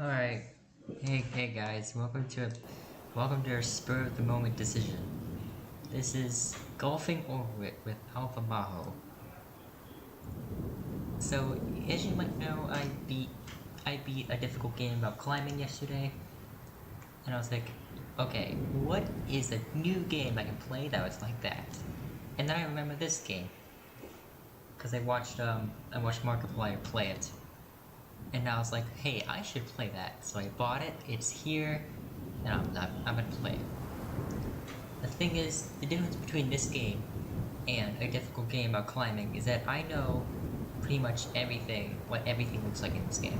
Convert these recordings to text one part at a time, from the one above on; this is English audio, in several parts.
Alright. Hey guys, welcome to our spur of the moment decision. This is golfing over it with Alva Majo. So, as you might know, I beat a difficult game about climbing yesterday, and I was like, okay, what is a new game I can play that was like that? And then I remember this game, because I watched Markiplier play it. And I was like, hey, I should play that. So I bought it, it's here, and I'm gonna play it. The thing is, the difference between this game and a difficult game about climbing is that I know pretty much what everything looks like in this game.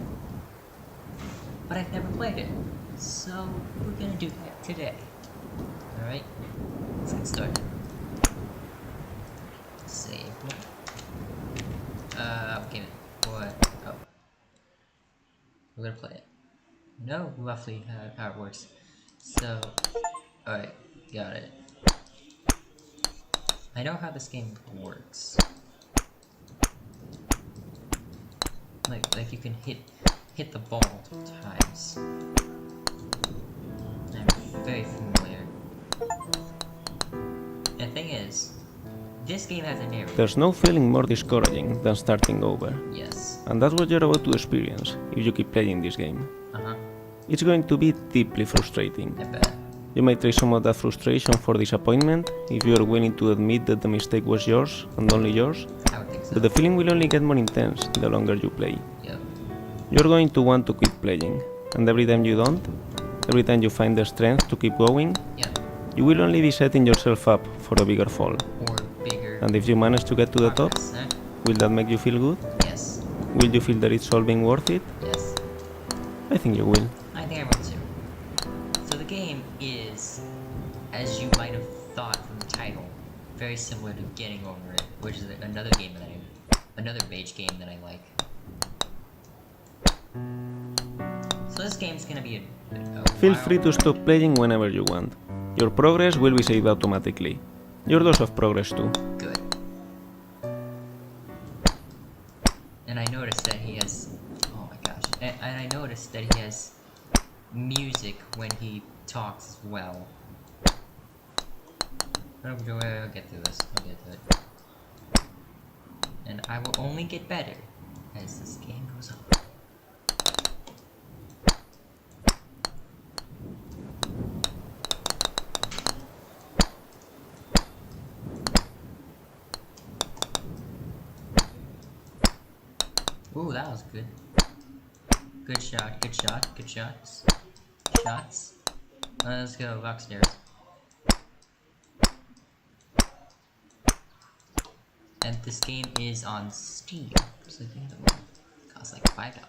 But I've never played it. So we're gonna do that today. Alright? Let's get started. Save. Okay, what? Oh. We're gonna play it. Know roughly how it works. So, alright, got it. I know how this game works. Like you can hit the ball times. I'm very familiar. The thing is, this game has a narrative. There's no feeling more discouraging than starting over. Yes. And that's what you're about to experience if you keep playing this game. It's going to be deeply frustrating. I bet. You might trade some of that frustration for disappointment if you are willing to admit that the mistake was yours and only yours. I would think so. But the feeling will only get more intense the longer you play. Yep. You're going to want to quit playing, and every time you don't, every time you find the strength to keep going, Yep. you will only be setting yourself up for a bigger fall. Or bigger. And if you manage to get to the top, progress, huh? will that make you feel good? Yes. Will you feel that it's all being worth it? Yes. I think you will. I think I will too. So the game is, as you might have thought from the title, very similar to Getting Over It, which is another Mage game that I like. So this game's gonna be a Feel free to stop playing whenever you want. Your progress will be saved automatically. Your loss of progress too. Good. And I noticed that he has... Oh my gosh. And I noticed that he has music when he talks as well. I'll get through this. I'll get to it. And I will only get better as this game goes on. Ooh, that was good. Good shot, good shot, good shots. Shots. Let's go, upstairs. And this game is on Steam. So you know, it costs like $5.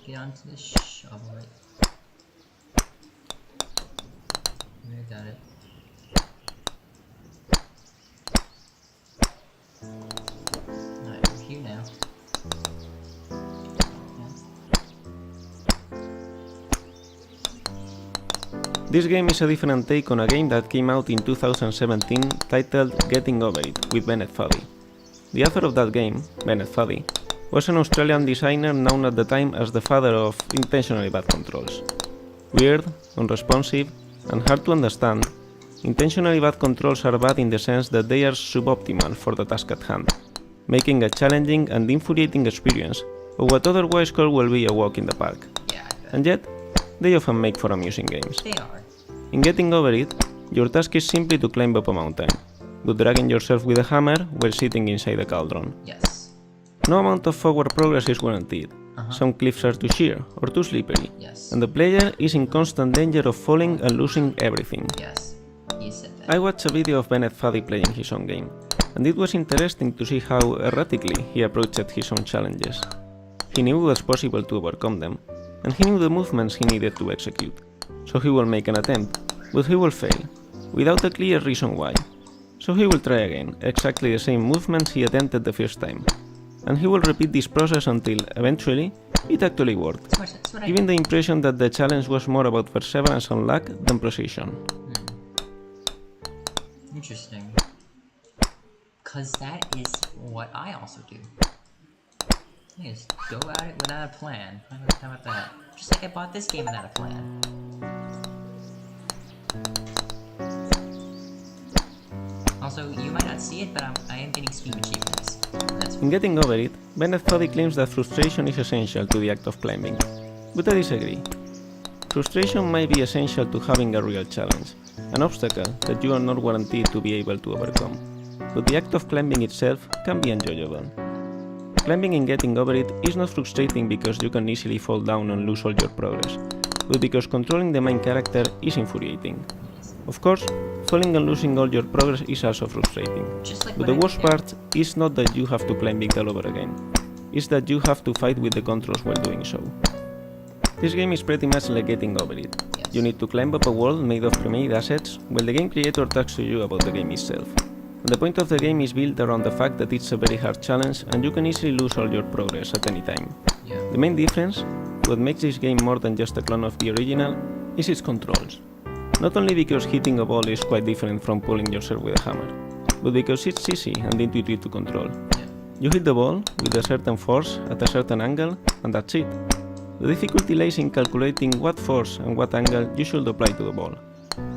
Get onto the shovel right. I got it. Alright, we're here now. This game is a different take on a game that came out in 2017 titled Getting Over It with Bennett Foddy. The author of that game, Bennett Foddy, was an Australian designer known at the time as the father of intentionally bad controls. Weird, unresponsive, and hard to understand, intentionally bad controls are bad in the sense that they are suboptimal for the task at hand, making a challenging and infuriating experience of what otherwise could well be a walk in the park. Yeah, And yet, they often make for amusing games. they are. In Getting Over It, your task is simply to climb up a mountain, good dragging yourself with a hammer while sitting inside a cauldron. Yes. No amount of forward progress is guaranteed. Some cliffs are too sheer or too slippery, Yes. and the player is in constant danger of falling and losing everything. Yes. He said that. I watched a video of Bennett Foddy playing his own game, and it was interesting to see how erratically he approached his own challenges. He knew it was possible to overcome them, and he knew the movements he needed to execute, so he will make an attempt, but he will fail, without a clear reason why. So he will try again, exactly the same movements he attempted the first time, and he will repeat this process until, eventually, it actually worked, That's what I giving the impression that the challenge was more about perseverance and luck than precision. Interesting. Because that is what I also do. I just go at it without a plan. How about that? Just like I bought this game without a plan. Also, you might not see it, but I am getting Steam achievements. That's In Getting Over It, Bennett Foddy claims that frustration is essential to the act of climbing. But I disagree. Frustration might be essential to having a real challenge, an obstacle that you are not guaranteed to be able to overcome. But the act of climbing itself can be enjoyable. Climbing and Getting Over It is not frustrating because you can easily fall down and lose all your progress, but because controlling the main character is infuriating. Of course, falling and losing all your progress is also frustrating, just like but when the worst part is not that you have to climb it all over again, it's that you have to fight with the controls while doing so. This game is pretty much like Getting Over It. Yes. You need to climb up a wall made of pre-made assets, while the game creator talks to you about the game itself. And the point of the game is built around the fact that it's a very hard challenge and you can easily lose all your progress at any time. Yeah. The main difference, what makes this game more than just a clone of the original, is its controls. Not only because hitting a ball is quite different from pulling yourself with a hammer, but because it's easy and intuitive to control. Yeah. You hit the ball with a certain force at a certain angle, and that's it. The difficulty lies in calculating what force and what angle you should apply to the ball.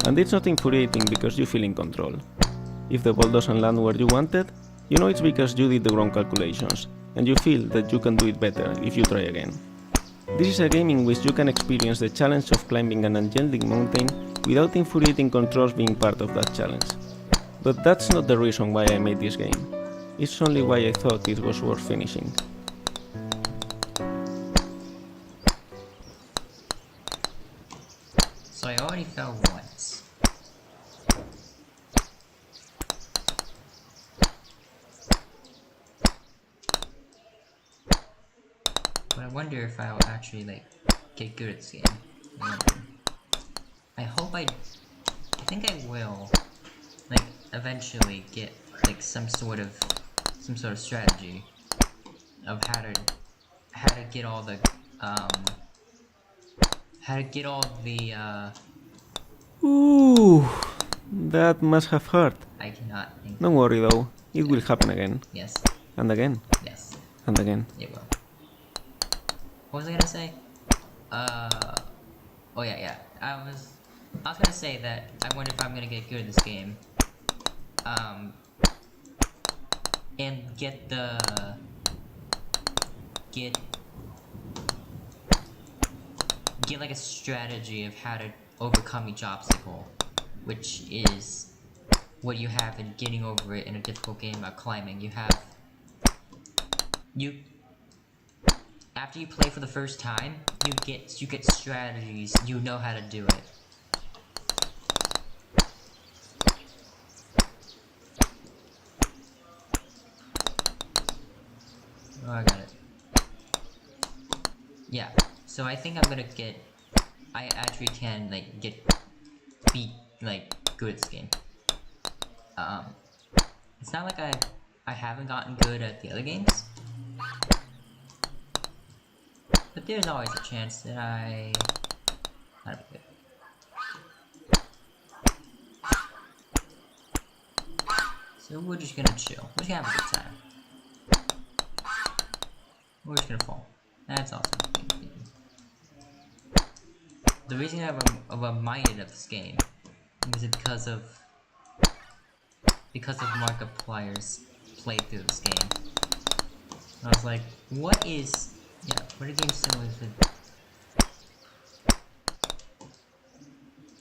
And it's not infuriating because you feel in control. If the ball doesn't land where you wanted, you know it's because you did the wrong calculations, and you feel that you can do it better if you try again. This is a game in which you can experience the challenge of climbing an enchanting mountain without infuriating controls being part of that challenge. But that's not the reason why I made this game. It's only why I thought it was worth finishing. So I already fell once. But I wonder if I'll actually get good at this game. I hope I think I will eventually get some sort of strategy of how to get all the Ooh, that must have hurt. I cannot think. Don't worry though, it will happen again, Yes. and again, Yes. and again. It will. What was I gonna say? Oh yeah. I was gonna say that I wonder if I'm gonna get good at this game. And get like a strategy of how to overcome each obstacle, which is what you have in getting over it in a difficult game about climbing. After you play for the first time, you get strategies, you know how to do it. Oh, I got it. Yeah, so I think I'm gonna I actually can be good at this game. It's not like I haven't gotten good at the other games, but there's always a chance that I'm good. So we're just gonna chill. We're just gonna have a good time. We're just gonna fall. That's awesome. The reason I'm reminded of this game is because of Markiplier's playthrough this game. I was like, what are games similar to?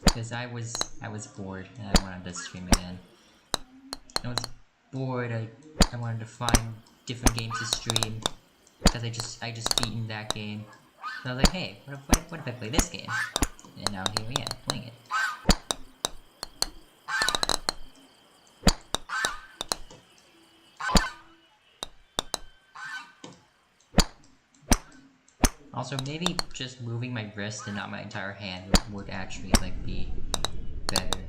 Because I was bored and I wanted to stream again. I was bored. I wanted to find different games to stream because I just beaten that game. So I was like, hey, what if I play this game? And now here we am playing it. Also, maybe just moving my wrist and not my entire hand would actually be better.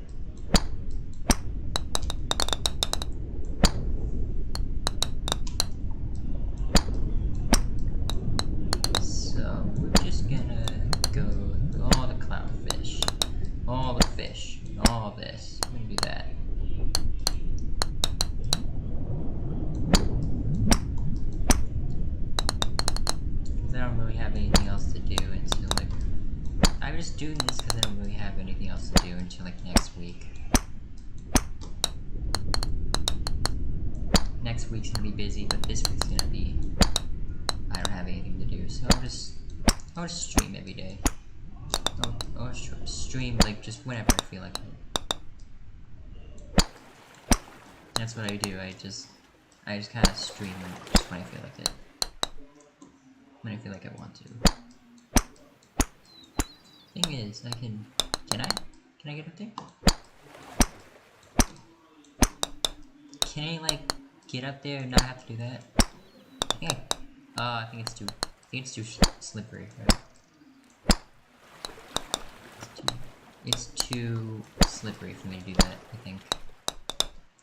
So I'm just doing this because I don't really have anything else to do until like next week. Next week's gonna be busy, but this week's gonna be... I don't have anything to do, so I'll just stream every day. I'll stream like just whenever I feel like it. That's what I do. I just kind of stream just when I feel like it. When I feel like I want to. Thing is, can I get up there? Can I like get up there and not have to do that? I think it's too slippery, right? It's too slippery for me to do that, I think.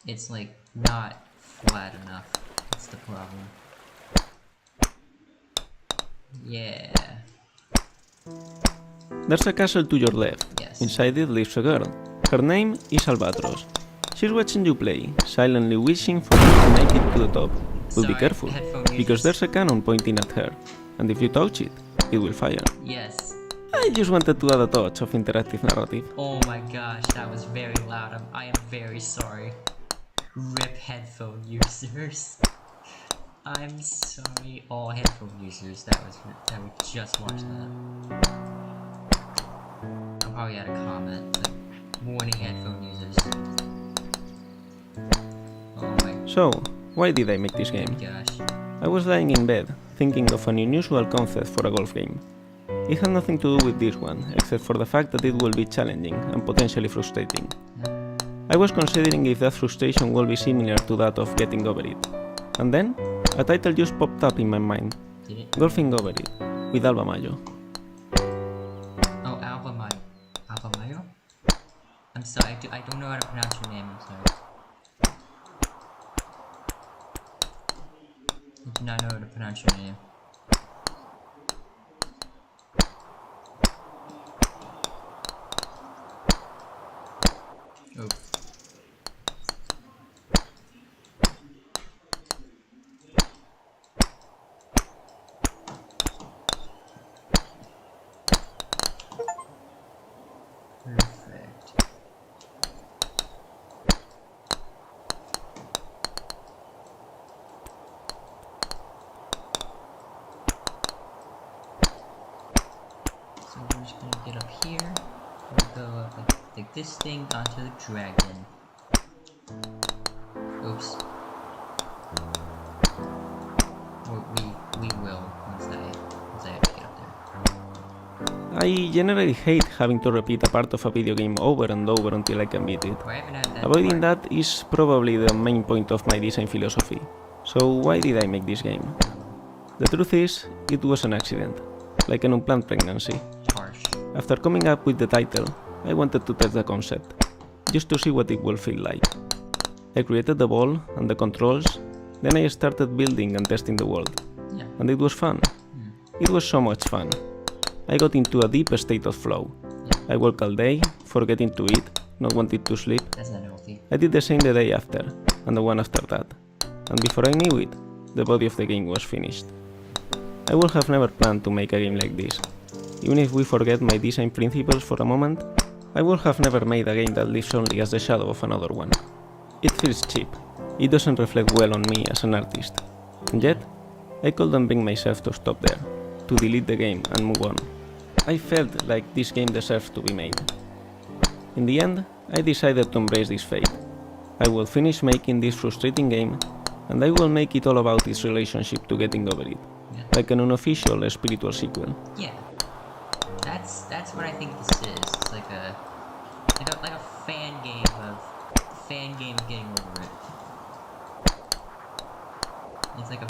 It's like not flat enough. That's the problem. Yeah. There's a castle to your left. Yes. Inside it lives a girl. Her name is Albatros. She's watching you play, silently wishing for you to make it to the top. But be careful, because there's a cannon pointing at her, and if you touch it, it will fire. Yes. I just wanted to add a touch of interactive narrative. Oh my gosh, that was very loud. I am very sorry. RIP headphone users. I'm sorry, all headphone users that would just watch that. I'll probably add a comment, like, warning headphone users. Oh my So, why did I make this game? gosh. I was lying in bed, thinking of an unusual concept for a golf game. It had nothing to do with this one, except for the fact that it will be challenging and potentially frustrating. I was considering if that frustration will be similar to that of Getting Over It. And then, a title just popped up in my mind. Did it? Golfing Over It, with Alva Majo. Oh, Alva Majo. Alva Majo? I'm sorry, I don't know how to pronounce your name, I'm sorry. I do not know how to pronounce your name. Oops. Perfect. So we're just gonna get up here. We'll go up like this thing onto the dragon. Oops. We will once I have to get up there. I generally hate having to repeat a part of a video game over and over until I can beat it. Oh, I haven't had that Avoiding part. that is probably the main point of my design philosophy. So why did I make this game? The truth is, it was an accident, like an unplanned pregnancy. Harsh. After coming up with the title, I wanted to test the concept, just to see what it will feel like. I created the ball and the controls, then I started building and testing the world. Yeah. And it was fun. It was so much fun. I got into a deep state of flow. I woke all day, forgetting to eat, not wanting to sleep. That's not healthy. I did the same the day after, and the one after that. And before I knew it, the body of the game was finished. I would have never planned to make a game like this. Even if we forget my design principles for a moment, I would have never made a game that lives only as the shadow of another one. It feels cheap. It doesn't reflect well on me as an artist. And yet, I couldn't bring myself to stop there, to delete the game and move on. I felt like this game deserved to be made. In the end, I decided to embrace this fate. I will finish making this frustrating game, and I will make it all about its relationship to Getting Over It, like an unofficial spiritual sequel. Yeah. That's what I think this is. It's like a fan game of getting over it. It's like a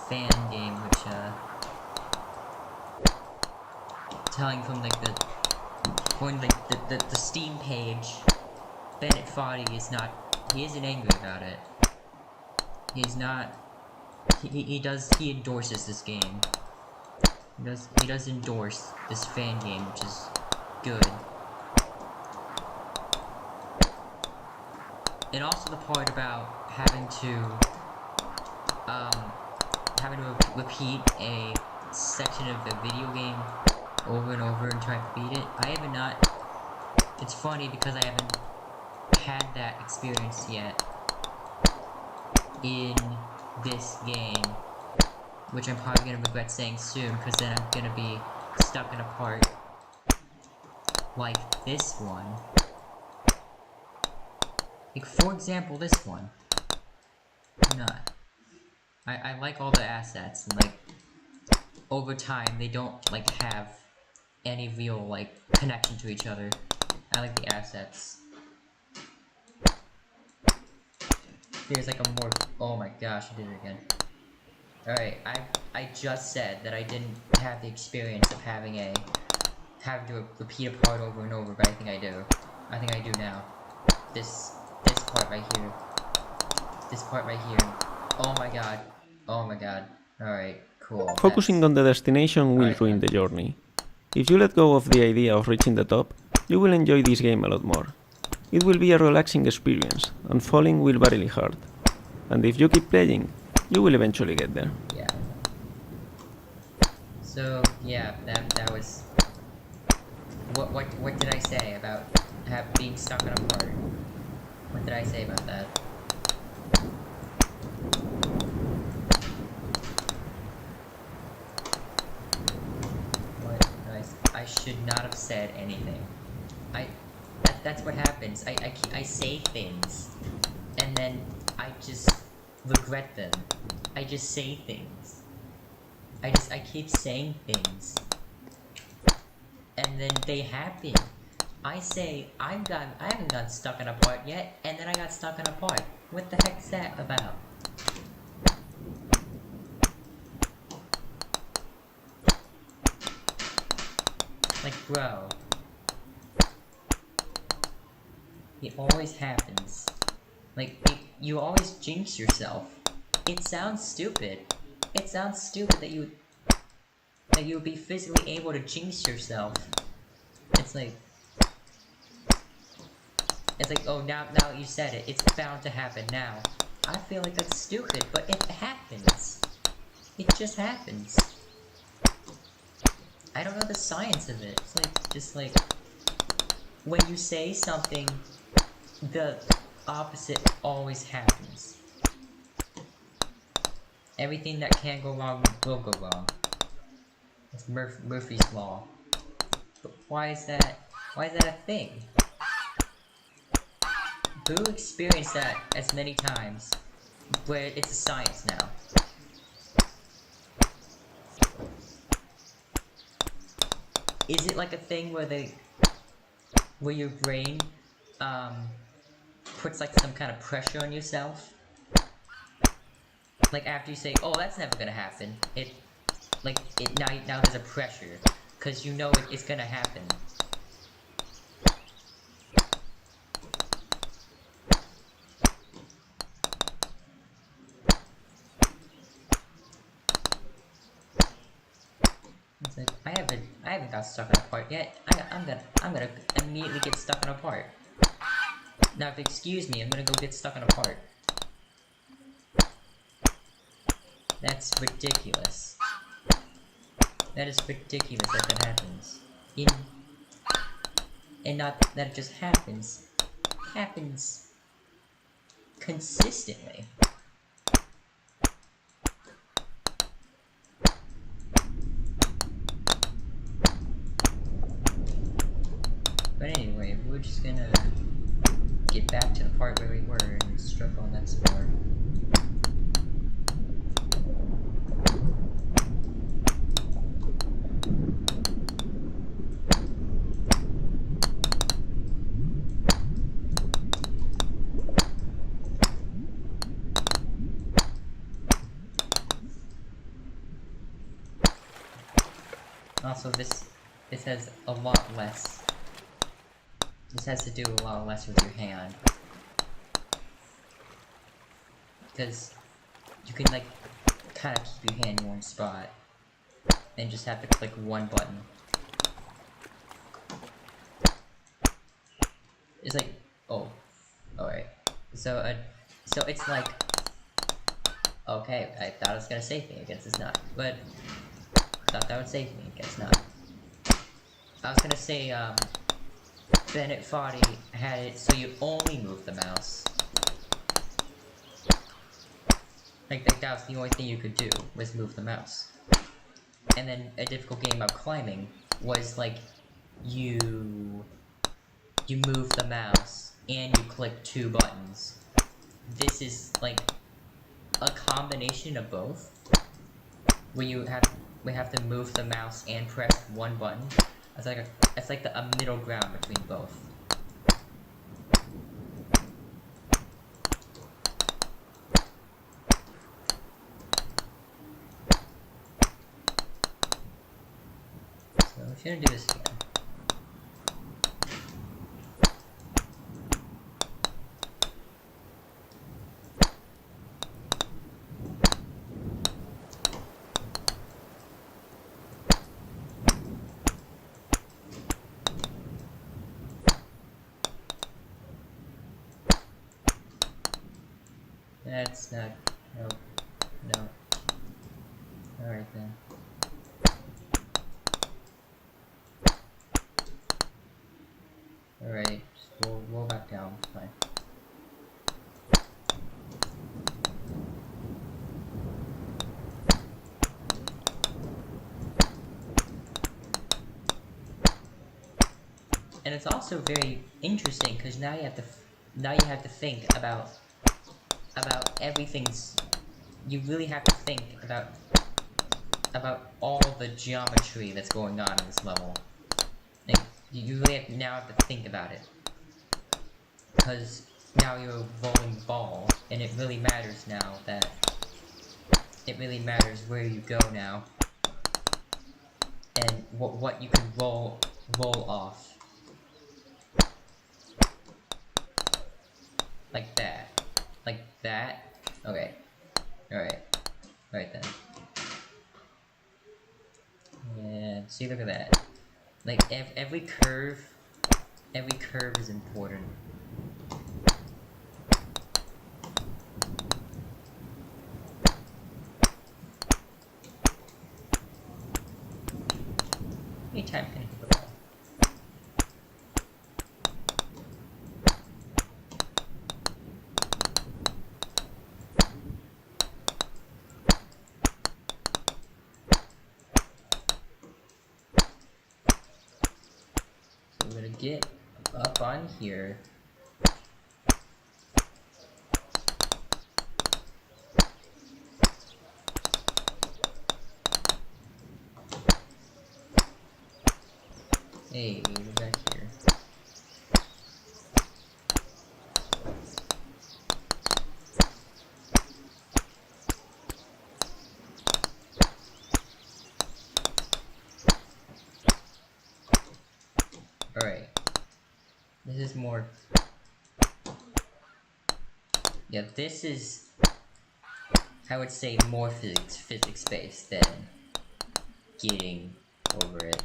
fan game which telling from like the Steam page, Bennett Foddy he isn't angry about it. He's not he endorses this game. He does endorse this fan game, which is good. And also the part about having to repeat a section of the video game over and over and try to beat it. I have not. It's funny because I haven't had that experience yet in this game, which I'm probably gonna regret saying soon, because then I'm gonna be stuck in a part like this one. Like, for example, this one. Not. I like all the assets, and like, over time, they don't, like, have any real, like, connection to each other. I like the assets. There's like a more. Oh my gosh, I did it again. Alright, I just said that I didn't have the experience of having to repeat a part over and over, but I think I do. I think I do now. This part right here. This part right here. Oh my god. Oh my god. Alright, cool. Focusing on the destination will ruin the journey. If you let go of the idea of reaching the top, you will enjoy this game a lot more. It will be a relaxing experience, and falling will be really hard. And if you keep playing, you will eventually get there. Yeah. So yeah, that was. What did I say about being stuck on a part? What did I say about that? I should not have said anything. That's what happens. I say things, and then I just regret them. I just say things. I keep saying things, and then they happen. I say I haven't got stuck on a part yet, and then I got stuck on a part. What the heck's that about? Like, bro. It always happens. Like, you always jinx yourself. It sounds stupid. It sounds stupid that you would be physically able to jinx yourself. It's like, oh, now you said it. It's bound to happen now. I feel like that's stupid, but it happens. It just happens. I don't know the science of it. It's like, just like, when you say something, the opposite always happens. Everything that can go wrong will go wrong. It's Murphy's Law. But why is that a thing? Who experienced that as many times, where it's a science now? Is it like a thing where your brain, puts like some kind of pressure on yourself? Like after you say, oh, that's never gonna happen, now there's a pressure, cause you know it's gonna happen. It's like, I haven't got stuck on a part yet. I'm gonna immediately get stuck on a part. Now, if you excuse me, I'm gonna go get stuck on a part. That's ridiculous. That is ridiculous that happens. And not that it just happens. It happens consistently. But anyway, we're just gonna get back to the part where we were and struggle on that some more. Also, this has a lot less. This has to do a lot less with your hand. Because you can, like, kind of keep your hand in one spot. And just have to click one button. It's like, oh, alright. So it's like, okay, I thought it was gonna save me, I guess it's not. But, I thought that would save me, I guess not. I was gonna say, Bennett Foddy had it so you only move the mouse. Like that was the only thing you could do, was move the mouse. And then a difficult game about climbing was like, you move the mouse and you click 2 buttons. This is like a combination of both, where we have to move the mouse and press 1 button. It's like a middle ground between both. So I'm gonna do this again. That's not... Nope. No. Alright then. Alright, we'll roll back down, it's fine. And it's also very interesting, because now you have to think about everything's... You really have to think about all the geometry that's going on in this level. Like, you really now have to think about it. Because now you're a rolling ball, and it really matters now that... It really matters where you go now. And what you can roll off. Like that. Like that. Okay. Alright. Alright then. Yeah, see, look at that. Like, every curve is important. How many times can I hit the ball? So we're gonna get up on here. Hey, we're back here. Alright. This is more... Yeah, this is... I would say more physics-based than getting over it.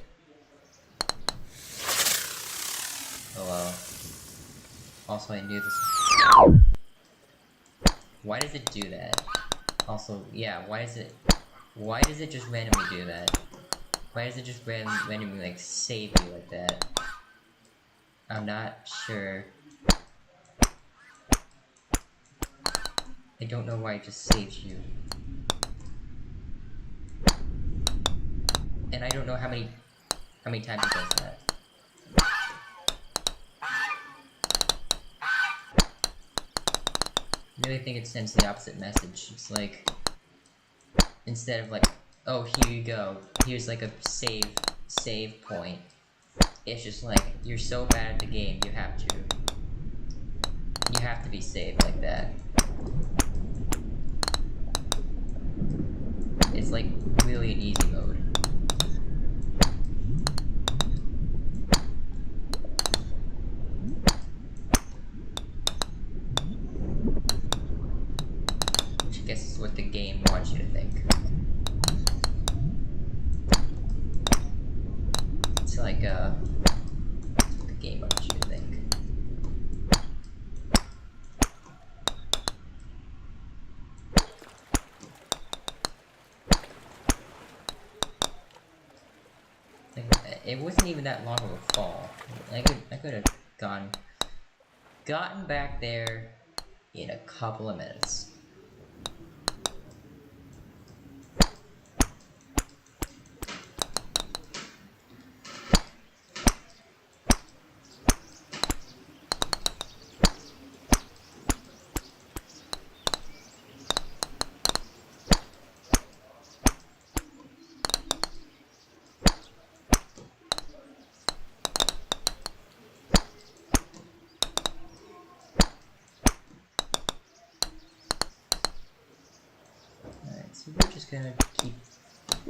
Oh well. Also, I knew this... Why does it do that? Also, yeah, why does it just randomly do that? Why does it just randomly, like, save you like that? I'm not sure. I don't know why it just saves you. And I don't know how many times it does that. I really think it sends the opposite message. It's like, instead of like, oh, here you go, here's like a save point. It's just like, you're so bad at the game, you have to be saved like that. It's like really an easy mode. Which I guess is what the game wants you to think. It's like the game wants you to think. it wasn't even that long of a fall. I could have gotten back there in a couple of minutes. So we're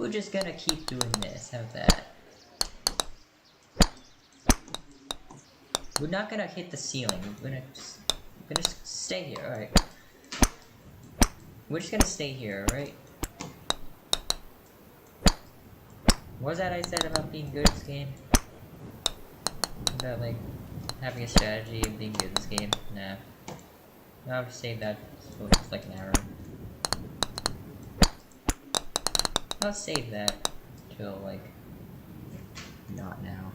just gonna keep doing this. How's that? We're not gonna hit the ceiling. We're gonna just stay here. All right. We're just gonna stay here, right? What was that I said about being good at this game? About like having a strategy and being good at this game? Nah. I'll just save that for just like an hour. I'll save that till like not now.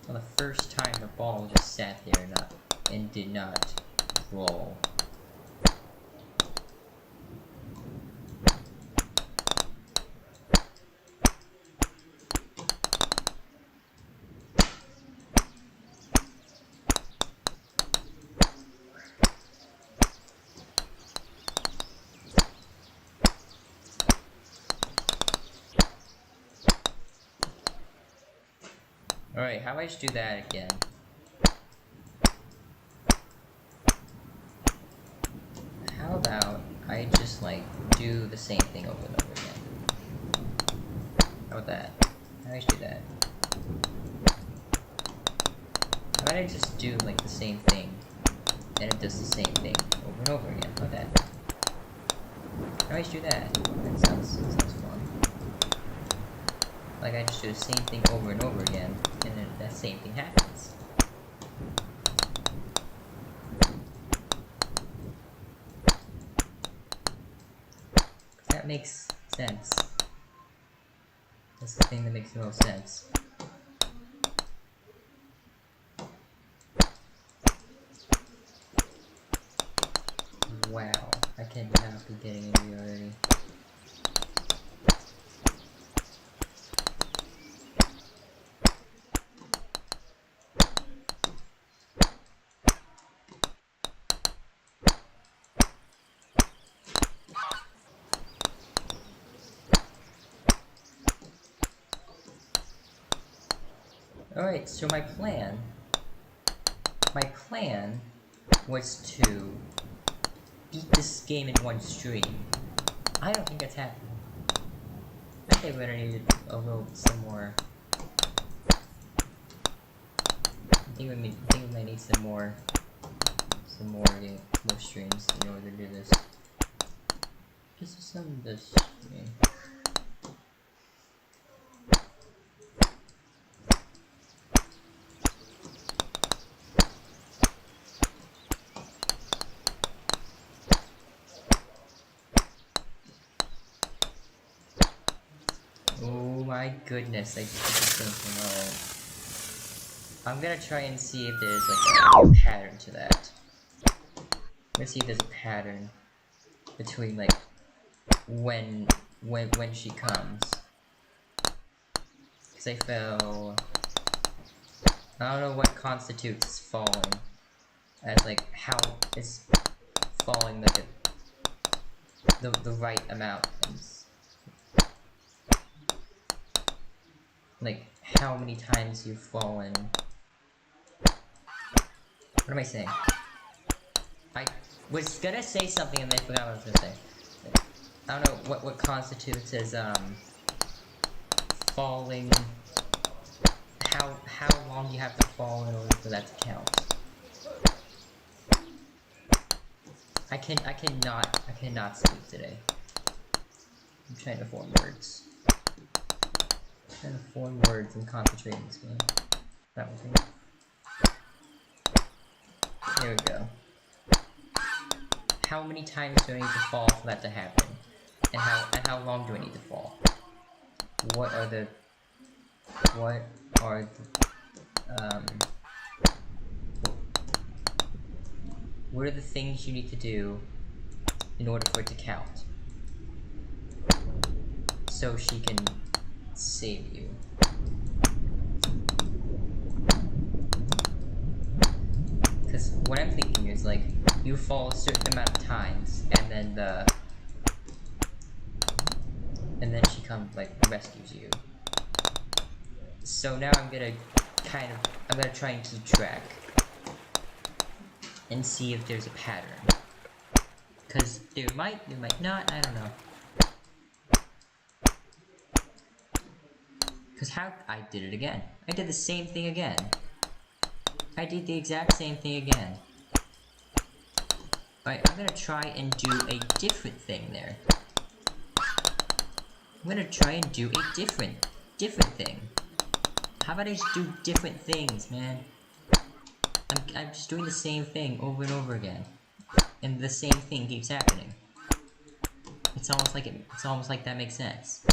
For the first time the ball just sat there and did not roll. Alright, how about I just do that again? How about I just like do the same thing over and over again? How about that? How about I just do that? How about I just do like the same thing and it does the same thing over and over again? How about that? How about I just do that? That sounds fun. Like I just do the same thing over and over again, and then that same thing happens. That makes sense. That's the thing that makes the most sense. Wow, I cannot be getting angry already. Alright, so my plan was to beat this game in one stream. I don't think that's happening. I think we're gonna need some more. I think we might need some more streams in order to do this. Just some this stream. My goodness, I just did the same thing. I'm gonna try and see if there's like a pattern to that. Let's see if there's a pattern between like when she comes. Cause I fell. I don't know what constitutes falling as like how it's falling like the right amount. Like, how many times you've fallen. What am I saying? I was gonna say something and then I forgot what I was gonna say. I don't know what constitutes as, falling. How long you have to fall in order for that to count. I cannot speak today. I'm trying to form words. Trying to form words and concentrate in this game. That was me. There we go. How many times do I need to fall for that to happen? And how long do I need to fall? What are the what are the things you need to do in order for it to count? So she can save you. Because what I'm thinking is, like, you fall a certain amount of times, and then she comes, like, rescues you. So now I'm gonna try and keep track and see if there's a pattern. Because there might not, I don't know. Because I did it again. I did the same thing again. I did the exact same thing again. Alright, I'm gonna try and do a different thing there. I'm gonna try and do a different thing. How about I just do different things, man? I'm just doing the same thing over and over again. And the same thing keeps happening. It's almost like that makes sense.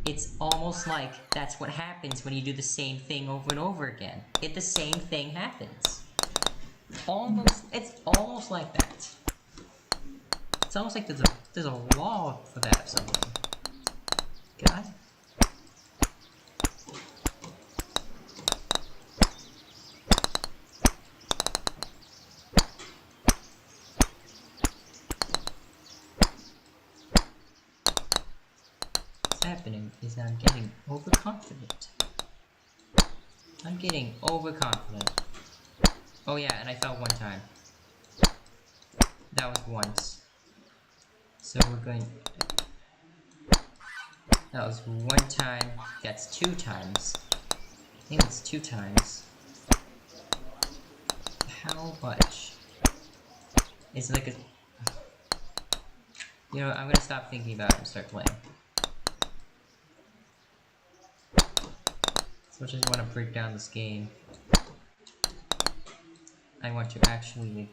It's almost like that's what happens when you do the same thing over and over again. The same thing happens. It's almost like that. It's almost like there's a law for that or something. God. What's happening is that I'm getting overconfident. I'm getting overconfident. Oh yeah, and I fell one time. That was once. So we're going... That was one time. That's 2 times. I think it's 2 times. How much? It's like a... You know, I'm gonna stop thinking about it and start playing. So I just want to break down this game. I want to actually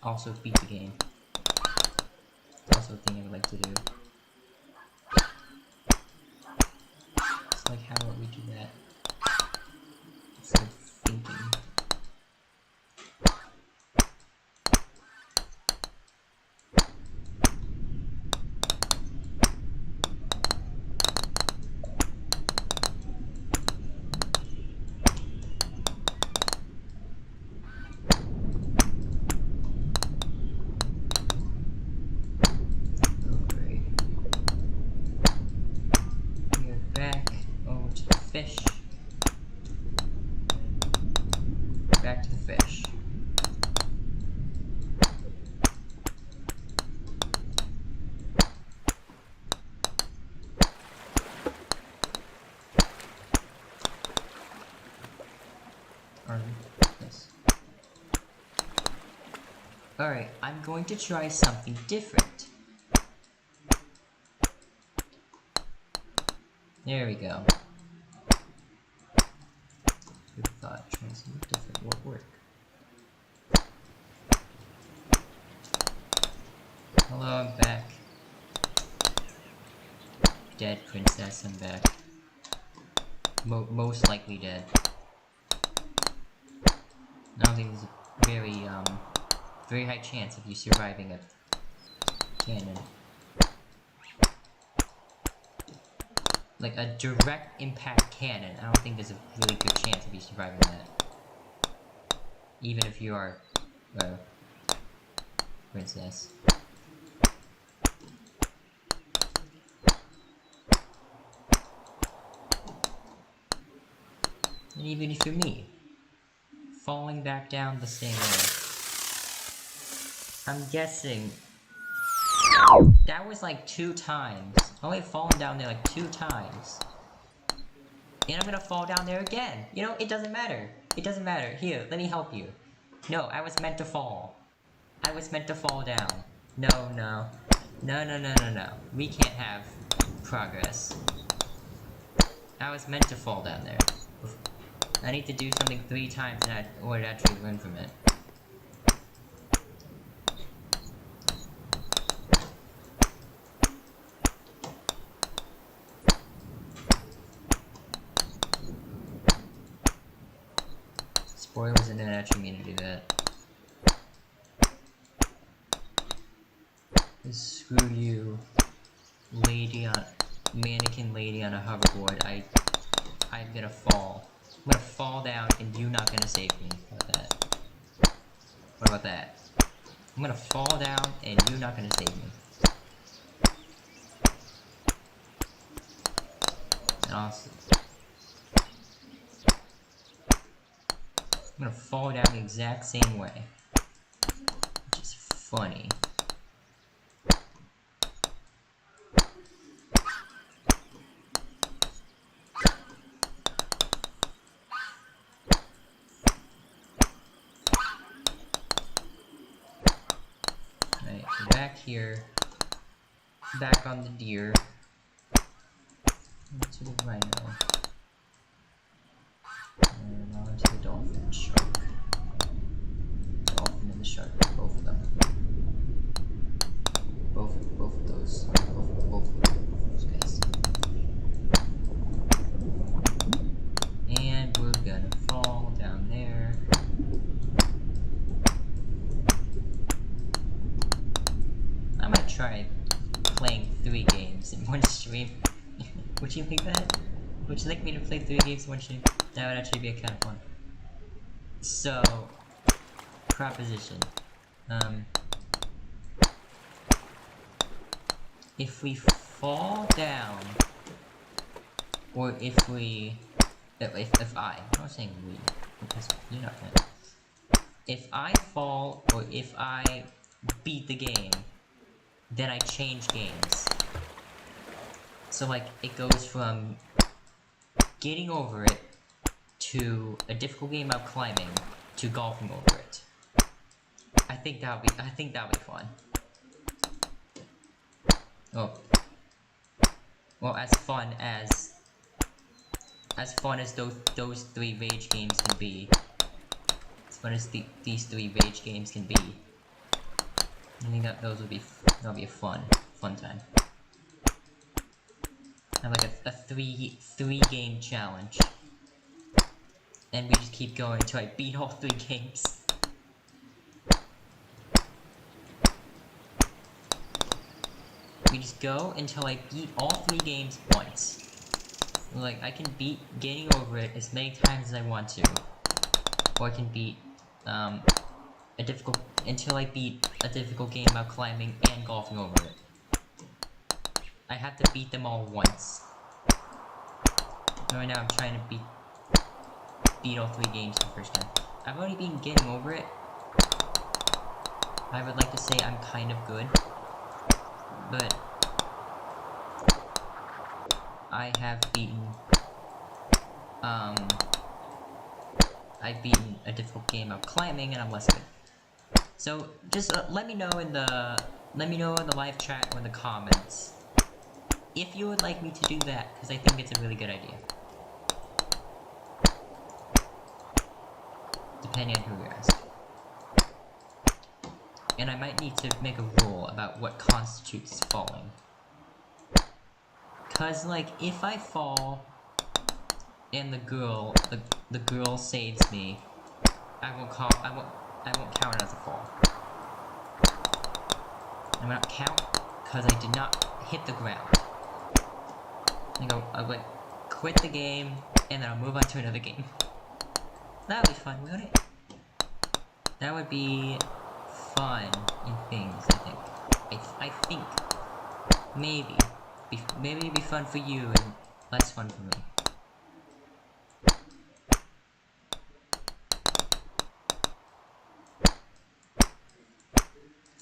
also beat the game. It's also a thing I would like to do. It's like, how would we do that? It's like thinking. Fish. Back to the fish. Yes. Alright, I'm going to try something different. There we go. Good thought, trying something different won't work. Hello, I'm back. Dead princess, I'm back. Most likely dead. I don't think there's a very high chance of you surviving a cannon. Like a direct impact cannon, I don't think there's a really good chance of you surviving that. Even if you are a princess. And even if you're me, falling back down the same way. I'm guessing that was like 2 times. I've only fallen down there like 2 times. And I'm gonna fall down there again. You know, it doesn't matter. It doesn't matter. Here, let me help you. No, I was meant to fall. I was meant to fall down. No. We can't have progress. I was meant to fall down there. I need to do something 3 times in order to actually learn from it. didn't actually mean to do that. Screw you, mannequin lady on a hoverboard. I'm gonna fall. I'm gonna fall down and you're not gonna save me. What about that? What about that? I'm gonna fall down and you're not gonna save me. And also, I'm gonna fall down the exact same way. Which is funny. Right, back here. Back on the deer. To the rhino. And on to the dolphin shark. Dolphin and the shark, both of them. Both of those guys. And we're gonna fall down there. I might try playing 3 games in one stream. Would you like that? Would you like me to play 3 games in one stream? That would actually be kind of fun. So, proposition. If we fall down, or if I'm not saying we, because you're not gonna. If I fall, or if I beat the game, then I change games. So like, it goes from getting over it to a difficult game of climbing to golfing over it. I think that'll be fun. Well, as fun as those 3 rage games can be. As fun as these 3 rage games can be. I think that'll be a fun time. Have like a 3 game challenge. And we just keep going until I beat all 3 games. We just go until I beat all 3 games once. Like, I can beat getting over it as many times as I want to. Or I can beat, until I beat a difficult game about climbing and golfing over it. I have to beat them all once. Right now I'm trying to beat all 3 games the first time. I've already been getting over it. I would like to say I'm kind of good. But I have beaten I've beaten a difficult game of climbing and I'm less good. So just let me know in the live chat or in the comments if you would like me to do that, because I think it's a really good idea. Depending on who you ask. And I might need to make a rule about what constitutes falling. Cause like, if I fall and the girl saves me, I won't count it as a fall. I will not count because I did not hit the ground. I'll like quit the game and then I'll move on to another game. That would be fun, wouldn't it? That would be fun in things, I think. I think maybe it'd be fun for you and less fun for me.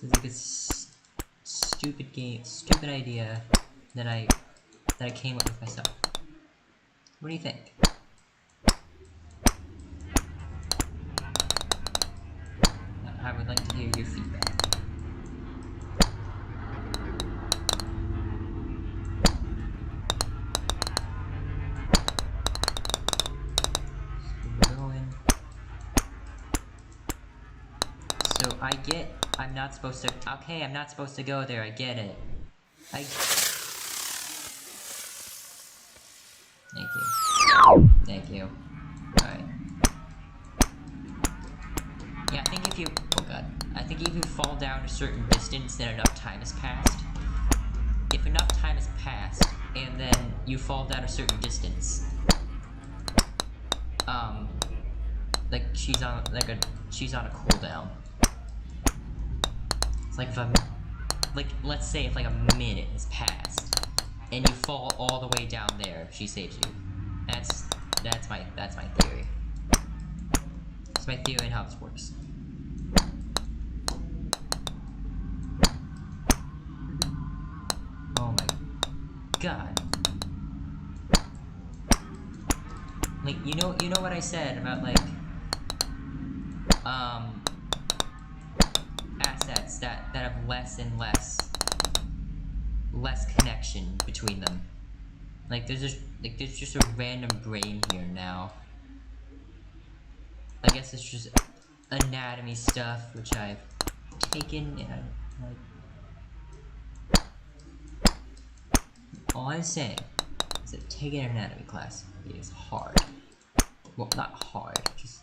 It's like a stupid idea that I came up with myself. What do you think? I would like to hear your feedback. So I get I'm not supposed to. Okay, I'm not supposed to go there. I get it. Thank you. Thank you. Alright. if you, oh god, I think if you fall down a certain distance, then enough time has passed. If enough time has passed, and then you fall down a certain distance, like she's on a cooldown. It's like if let's say if like a minute has passed, and you fall all the way down there, she saves you. That's my theory. That's my theory on how this works. Oh my god. Like, you know what I said about, like, assets that have less and less connection between them. Like, there's just a random brain here now. I guess it's just anatomy stuff, which I've taken, and all I'm saying is that taking an anatomy class is hard. Well, not hard, just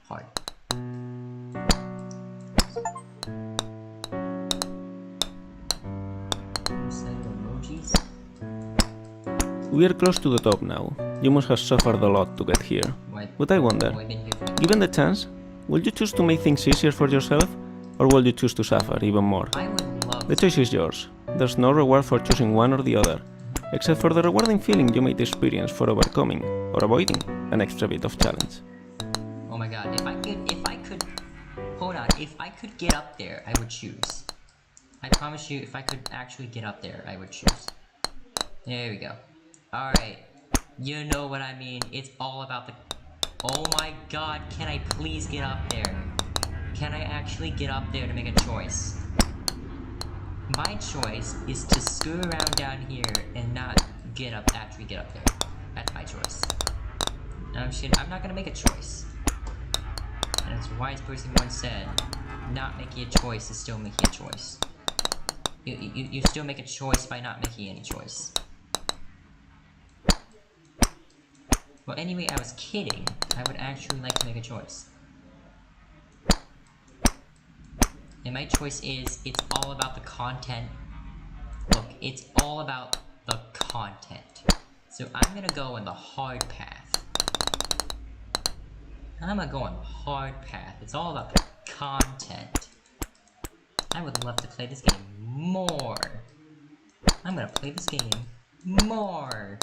hard. Emojis. We are close to the top now. You must have suffered a lot to get here. But I wonder, given the chance, will you choose to make things easier for yourself, or will you choose to suffer even more? I would love The choice is yours. There's no reward for choosing one or the other, except for the rewarding feeling you might experience for overcoming or avoiding an extra bit of challenge. Oh my god, if I could get up there, I would choose. I promise you, if I could actually get up there, I would choose. There we go. Alright, you know what I mean, it's all about the... Oh my god, can I please get up there? Can I actually get up there to make a choice? My choice is to screw around down here and not actually get up there. That's my choice. I'm not gonna make a choice. And as a wise person once said, not making a choice is still making a choice. You still make a choice by not making any choice. Well, anyway, I was kidding. I would actually like to make a choice. And my choice is, it's all about the content. Look, it's all about the content. So I'm gonna go in the hard path. I'm gonna go on the hard path. It's all about the content. I would love to play this game more. I'm gonna play this game more.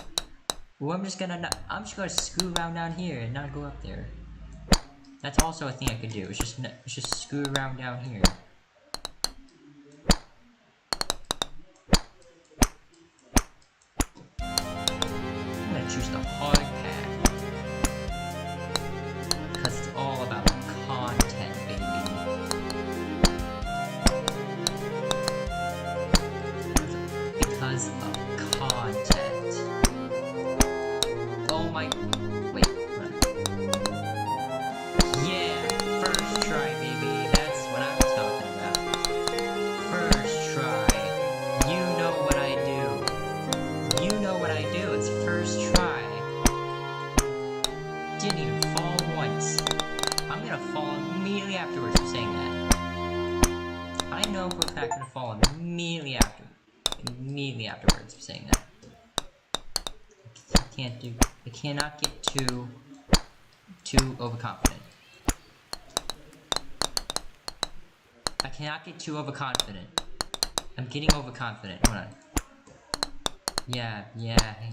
Well, I'm just gonna screw around down here and not go up there. That's also a thing I could do. It's just screw around down here. I'm gonna choose the hard path. Because it's all about content, baby. Because of content. Oh my... Wait, what? Yeah, first try, baby. That's what I was talking about. First try. You know what I do. You know what I do. It's first try. Didn't even fall once. I'm gonna fall immediately afterwards for saying that. I know for a fact I'm gonna fall immediately afterwards for saying that. I cannot get too overconfident. I cannot get too overconfident. I'm getting overconfident. Hold on. Yeah.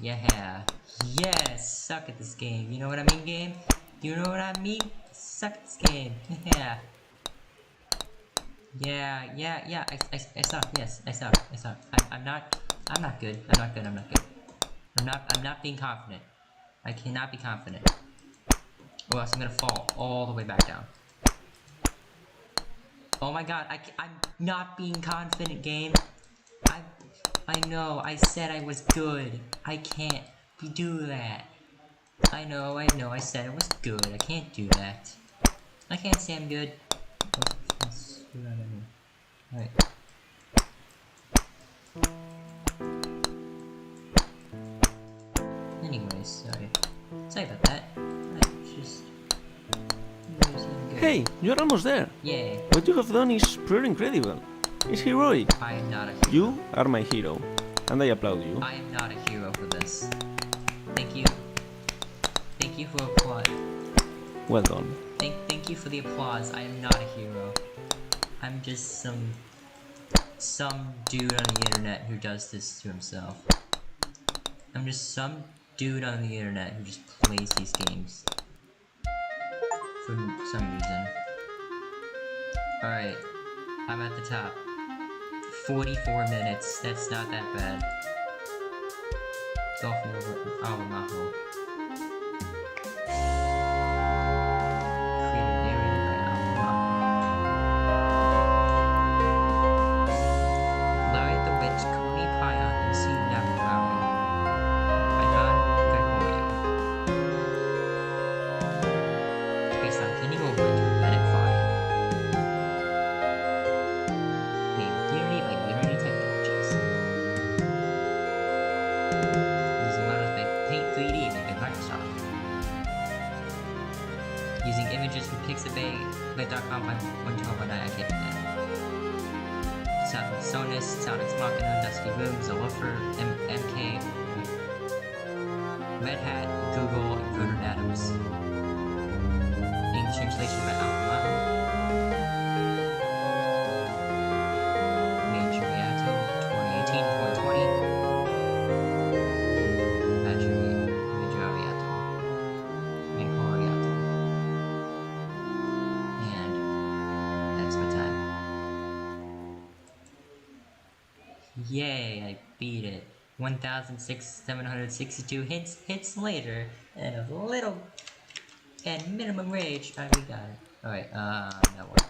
Yes, suck at this game. You know what I mean, game? You know what I mean? Suck at this game. Yeah. Yeah. I suck. Yes, I suck. I'm not good. I'm not being confident. I cannot be confident. Or else I'm gonna fall all the way back down. Oh my god, I'm not being confident, game. I know, I said I was good. I can't do that. I know, I said I was good. I can't do that. I can't say I'm good. Alright. Anyways, sorry about that. I just... I'm good. Hey, you're almost there! Yay. What you have done is pretty incredible. It's heroic. I am not a hero. You are my hero, and I applaud you. I am not a hero for this. Thank you. Thank you for applause. Well done. Thank you for the applause. I am not a hero. I'm just some dude on the internet who does this to himself. I'm just some dude on the internet who just plays these games. For some reason. Alright. I'm at the top. 44 minutes. That's not that bad. It's all from Alva Majo. Created and narrated by Alva Majo. Larry the Witch, Coney Pion, and C. Navarro. By Don Gregorio. Based on Kenny Woolworth and Bennett Foddy. Made with Unity by Unity Technologies. Using models by Paint 3D made by Microsoft. Using images from Pixabay.com by 11219, I can't do that. Sound from Sonus, Sonic's Machina, Dusty Rooms, Zoluffer, MK, Red Hat, Google, and Vernon Adams. English translation by Alva Majo. Major Reato, 2018-2020. Major Reato. Major Reato. And that's my time. Yay, I beat it. 1,762 hits later, and a little, and minimum rage, we got it. Alright, now what?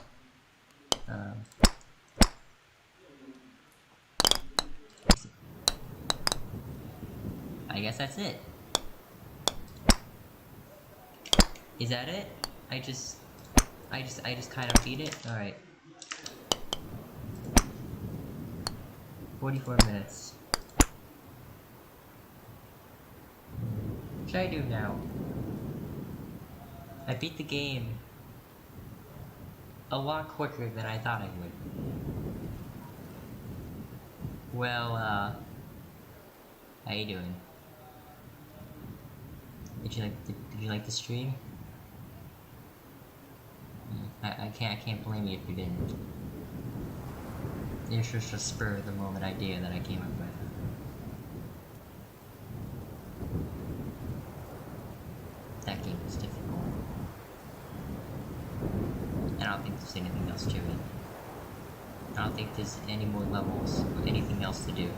I guess that's it. Is that it? I just kind of beat it? Alright. 44 minutes. What should I do now? I beat the game a lot quicker than I thought I would. Well, how you doing? Did you like the stream? I can't blame you if you didn't. It's just a spur of the moment idea that I came up with. That game was difficult. I don't think there's anything else to it. I don't think there's any more levels or anything else to do.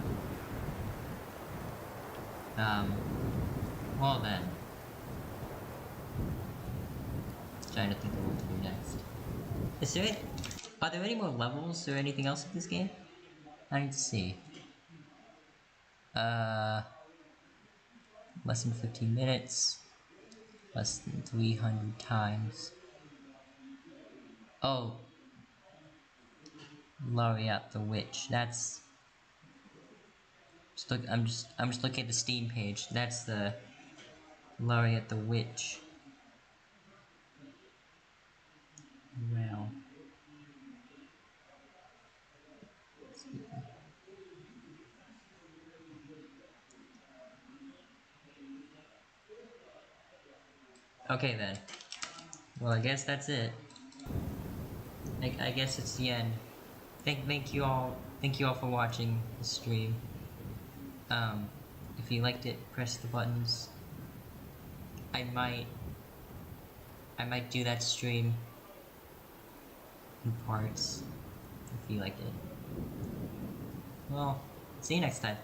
Well then. Trying to think of what to do next. Are there any more levels or anything else in this game? I need to see. Less than 15 minutes. Less than 300 times. Oh. Laureate the Witch. That's. I'm just looking at the Steam page. That's the Laureate the Witch. Well. Okay then. Well, I guess that's it. I guess it's the end. Thank you all for watching the stream. If you liked it, press the buttons. I might do that stream in parts if you liked it. Well, see you next time.